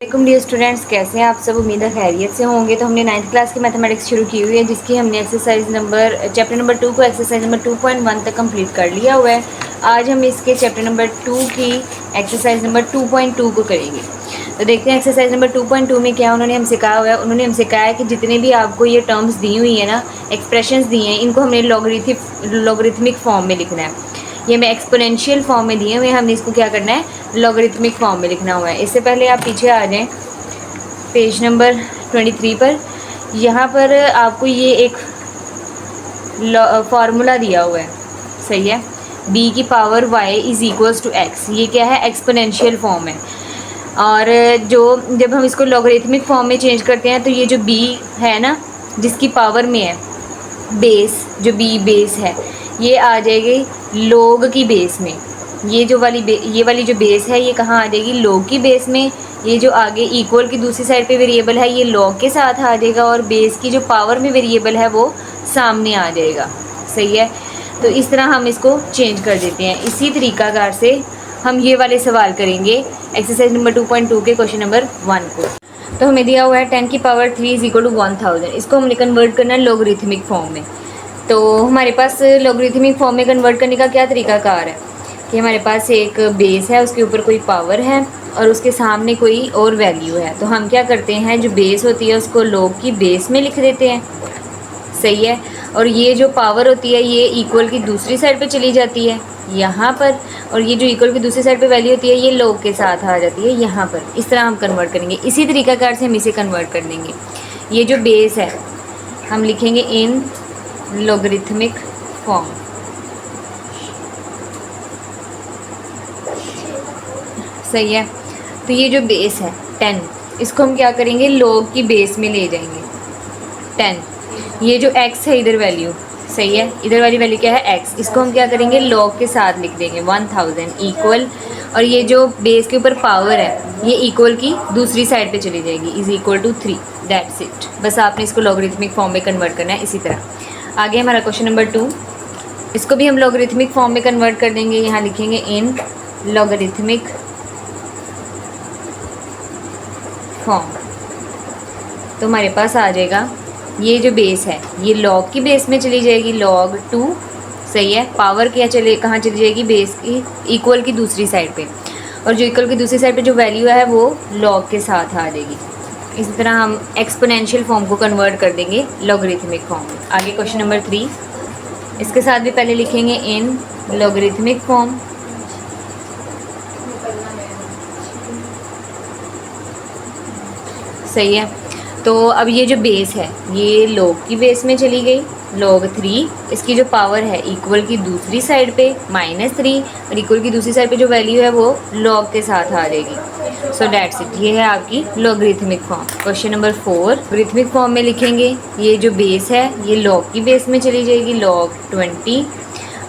वालेकुम dear students, कैसे हैं आप सब। उम्मीद है खैरियत से होंगे। तो हमने 9th क्लास की मैथमेटिक्स शुरू की हुई है, जिसकी हमने चैप्टर नंबर 2 को एक्सरसाइज नंबर 2.1 तक कंप्लीट कर लिया हुआ है। आज हम इसके चैप्टर नंबर 2 की एक्सरसाइज नंबर 2.2 को करेंगे। तो देखते हैं एक्सरसाइज नंबर 2.2 में क्या उन्होंने हमसे कहा हुआ है। उन्होंने हमसे कहा है कि जितने भी आपको ये टर्म्स दी हुई है ना, एक्सप्रेशंस दी हैं, इनको हमने लॉगरिथमिक फॉर्म में लिखना है। ये हमें एक्सपोनेंशियल फॉर्म में दिए हुए हैं, हमने इसको क्या करना है, लॉगरिथमिक फॉर्म में लिखना हुआ है। इससे पहले आप पीछे आ जाएं पेज नंबर 23 पर। यहाँ पर आपको ये एक फार्मूला दिया हुआ है, सही है। b की power y is equals to x, ये क्या है, एक्सपोनेंशियल फॉर्म है। और जब हम इसको लॉगरिथमिक फॉर्म में चेंज करते हैं तो ये जो b है ना, जिसकी पावर में है बेस, जो b बेस है, ये आ जाएगी लॉग की बेस में। ये वाली जो बेस है ये कहाँ आ जाएगी, लॉग की बेस में। ये जो आगे इक्वल की दूसरी साइड पे वेरिएबल है ये लॉग के साथ आ जाएगा, और बेस की जो पावर में वेरिएबल है वो सामने आ जाएगा, सही है। तो इस तरह हम इसको चेंज कर देते हैं। इसी तरीकाकार से हम ये वाले सवाल करेंगे एक्सरसाइज नंबर 2.2 के क्वेश्चन नंबर 1 को। तो हमें दिया हुआ है 10 की पावर 3 इज इक्वल टू 1000। इसको हमने कन्वर्ट करना है लॉगरिथमिक फॉर्म में। तो हमारे पास लॉगरिथमिक फॉर्म में कन्वर्ट करने का क्या तरीकाकार है कि हमारे पास एक बेस है, उसके ऊपर कोई पावर है और उसके सामने कोई और वैल्यू है। तो हम क्या करते हैं, जो बेस होती है उसको लॉग की बेस में लिख देते हैं, सही है। और ये जो पावर होती है ये इक्वल की दूसरी साइड पे चली जाती है यहाँ पर, और ये जो इक्वल की दूसरी साइड पे वैल्यू होती है ये लॉग के साथ आ जाती है यहाँ पर। इस तरह हम कन्वर्ट करेंगे। इसी तरीकाकार से हम इसे कन्वर्ट कर देंगे। ये जो बेस है हम लिखेंगे इन लॉगरिथमिक फॉर्म, सही है। तो ये जो बेस है 10, इसको हम क्या करेंगे, लॉग की बेस में ले जाएंगे 10। ये जो x है इधर वैल्यू, सही है, इधर वाली वैल्यू क्या है x, इसको हम क्या करेंगे, लॉग के साथ लिख देंगे 1000 इक्वल। और ये जो बेस के ऊपर पावर है ये इक्वल की दूसरी साइड पे चली जाएगी, is equal to 3। That's it. बस आपने इसको लॉगरिथमिक फॉर्म में कन्वर्ट करना है। इसी तरह आगे हमारा क्वेश्चन नंबर 2, इसको भी हम लॉगरिथमिक फॉर्म में कन्वर्ट कर देंगे। यहाँ लिखेंगे इन लॉगरिथमिक फॉर्म। तो हमारे पास आ जाएगा ये जो बेस है ये लॉग की बेस में चली जाएगी, log 2, सही है। पावर क्या कहाँ चली जाएगी, बेस की इक्वल की दूसरी साइड पे, और जो इक्वल की दूसरी साइड पे जो वैल्यू है वो लॉग के साथ आ जाएगी। इसी तरह हम एक्सपोनेंशियल फॉर्म को कन्वर्ट कर देंगे लॉगरिथमिक फॉर्म में। आगे क्वेश्चन नंबर 3, इसके साथ भी पहले लिखेंगे इन लॉगरिथमिक फॉर्म, सही है। तो अब ये जो बेस है ये लॉग की बेस में चली गई, log 3। इसकी जो पावर है इक्वल की दूसरी साइड पे -3, और इक्वल की दूसरी साइड पे जो वैल्यू है वो लॉग के साथ आ जाएगी। So that's it. ये है आपकी logarithmic form. Question number 4, logarithmic form में लिखेंगे ये जो बेस है ये लॉग की बेस में चली जाएगी, log 20।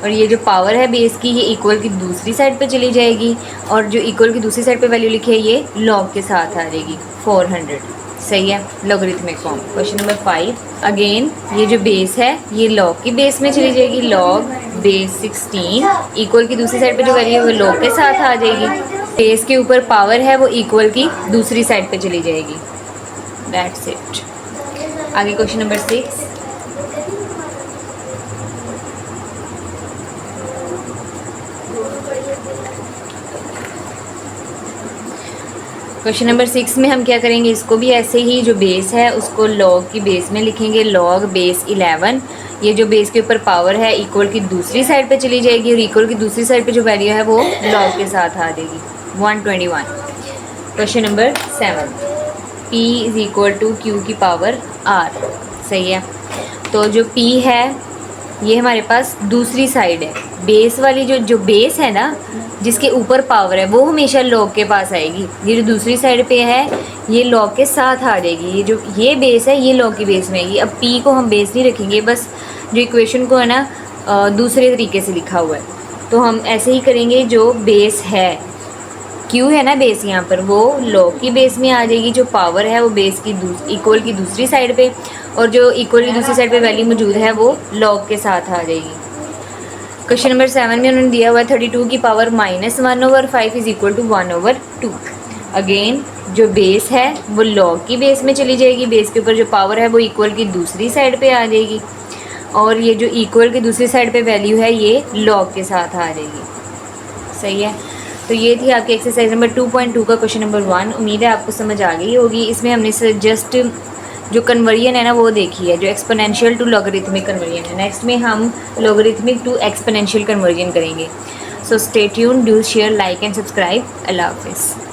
और ये जो पावर है बेस की ये इक्वल की दूसरी साइड पे चली जाएगी, और जो इक्वल की दूसरी साइड पे वैल्यू लिखी है ये लॉग के साथ आ जाएगी 400, सही है। Logarithmic form. Question number 5, again ये जो बेस है ये लॉग की बेस में चली जाएगी, log बेस 16। इक्वल की दूसरी साइड पे जो वैल्यू है वो लॉग के साथ आ जाएगी। बेस के ऊपर पावर है वो इक्वल की दूसरी साइड पे चली जाएगी। That's it. आगे क्वेश्चन नंबर 6, क्वेश्चन नंबर 6 में हम क्या करेंगे, इसको भी ऐसे ही जो बेस है उसको लॉग की बेस में लिखेंगे, log बेस 11। ये जो बेस के ऊपर पावर है इक्वल की दूसरी साइड पे चली जाएगी, और इक्वल की दूसरी साइड पे जो वैल्यू है वो लॉग के साथ आ जाएगी 121। Question number 7, p is equal to q की पावर r, सही है। तो जो p है ये हमारे पास दूसरी साइड है, बेस वाली जो बेस है ना जिसके ऊपर पावर है वो हमेशा लॉग के पास आएगी। ये जो दूसरी साइड पे है ये लॉग के साथ आ जाएगी। ये बेस है ये लॉग की बेस में आएगी। अब p को हम बेस नहीं रखेंगे, बस जो इक्वेशन को है ना दूसरे तरीके से लिखा हुआ है। तो हम ऐसे ही करेंगे, जो बेस है q है ना बेस यहाँ पर, वो लॉग की बेस में आ जाएगी। जो पावर है वो बेस की इक्वल की दूसरी साइड पे, और जो इक्वल की दूसरी साइड पे वैल्यू मौजूद है वो लॉग के साथ आ जाएगी। क्वेश्चन नंबर 7 में उन्होंने दिया हुआ है 32 की power -1/5 is equal to 1/2। Again जो बेस है वो लॉग की बेस में चली जाएगी, बेस के ऊपर जो पावर है वो इक्वल की दूसरी साइड पे आ जाएगी, और ये जो इक्वल की दूसरी साइड पे वैल्यू है ये लॉग के साथ आ जाएगी। सही है। तो ये थी आपकी एक्सरसाइज नंबर 2.2 का क्वेश्चन नंबर 1। उम्मीद है आपको समझ आ गई होगी। इसमें हमने जस्ट जो कन्वर्जन है ना वो देखी है, जो एक्सपोनेंशियल टू लॉगरिथमिक कन्वर्जन है। नेक्स्ट में हम लॉगरिथमिक टू एक्सपोनेंशियल कन्वर्जन करेंगे। So stay tuned, do share, like and subscribe. अल्लाह हाफिज़।